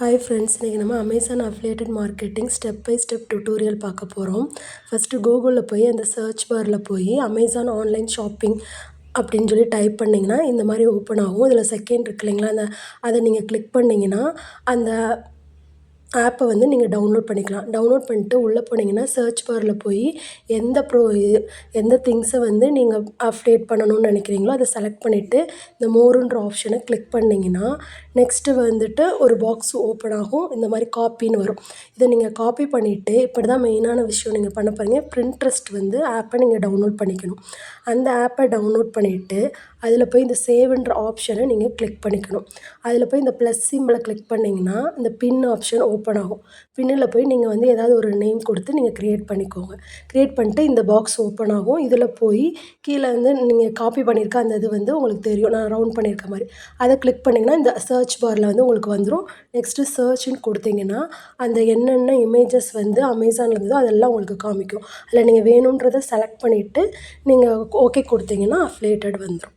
Hi friends, இன்றைக்கி நம்ம Amazon affiliated marketing step by step tutorial பார்க்க போகிறோம். ஃபஸ்ட்டு கூகுளில் போய் அந்த சர்ச் பாரில் போய் அமேசான் ஆன்லைன் ஷாப்பிங் அப்படின்னு சொல்லி டைப் பண்ணிங்கன்னா இந்த மாதிரி ஓப்பன் ஆகும். இதில் செகண்ட் இருக்கு இல்லைங்களா, அதை நீங்கள் கிளிக் பண்ணிங்கன்னா அந்த ஆப்பை வந்து நீங்கள் டவுன்லோட் பண்ணிக்கலாம். டவுன்லோட் பண்ணிட்டு உள்ளே போனீங்கன்னா சர்ச் பாரில் போய் எந்த எந்த திங்ஸை வந்து நீங்கள் அப்டேட் பண்ணணும்னு நினைக்கிறீங்களோ அதை செலக்ட் பண்ணிவிட்டு இந்த மோருன்ற ஆப்ஷனை கிளிக் பண்ணிங்கன்னா நெக்ஸ்ட்டு வந்துட்டு ஒரு பாக்ஸ் ஓப்பன் ஆகும். இந்த மாதிரி காப்பின்னு வரும். இதை நீங்கள் காப்பி பண்ணிவிட்டு இப்படி தான் மெயினான விஷயம் நீங்கள் பண்ண போகிறீங்க. பிரிண்ட்ரெஸ்ட் வந்து ஆப்பை நீங்கள் டவுன்லோட் பண்ணிக்கணும். அந்த ஆப்பை டவுன்லோட் பண்ணிவிட்டு அதில் போய் இந்த சேவ்ன்ற ஆப்ஷனை நீங்கள் கிளிக் பண்ணிக்கணும். அதில் போய் இந்த ப்ளஸ் சிம்பிளை கிளிக் பண்ணிங்கன்னா இந்த பின் ஆப்ஷன் ஓப்பன் ஆகும். பின்னில் போய் நீங்கள் வந்து ஏதாவது ஒரு நேம் கொடுத்து நீங்கள் க்ரியேட் பண்ணிக்கோங்க. க்ரியேட் பண்ணிட்டு இந்த பாக்ஸ் ஓப்பன் ஆகும். இதில் போய் கீழே வந்து நீங்கள் காப்பி பண்ணியிருக்க அந்த இது வந்து உங்களுக்கு தெரியும், நான் ரவுண்ட் பண்ணியிருக்க மாதிரி. அதை கிளிக் பண்ணிங்கன்னா இந்த சர்ச் பாரில் வந்து உங்களுக்கு வந்துடும். நெக்ஸ்ட்டு சர்ச்ன்னு கொடுத்தீங்கன்னா அந்த என்னென்ன இமேஜஸ் வந்து அமேசானில் இருந்ததோ அதெல்லாம் உங்களுக்கு காமிக்கும். அதில் நீங்கள் வேணுன்றதை செலக்ட் பண்ணிவிட்டு நீங்கள் ஓகே கொடுத்தீங்கன்னா அஃபிலியேட்டட் வந்துடும்.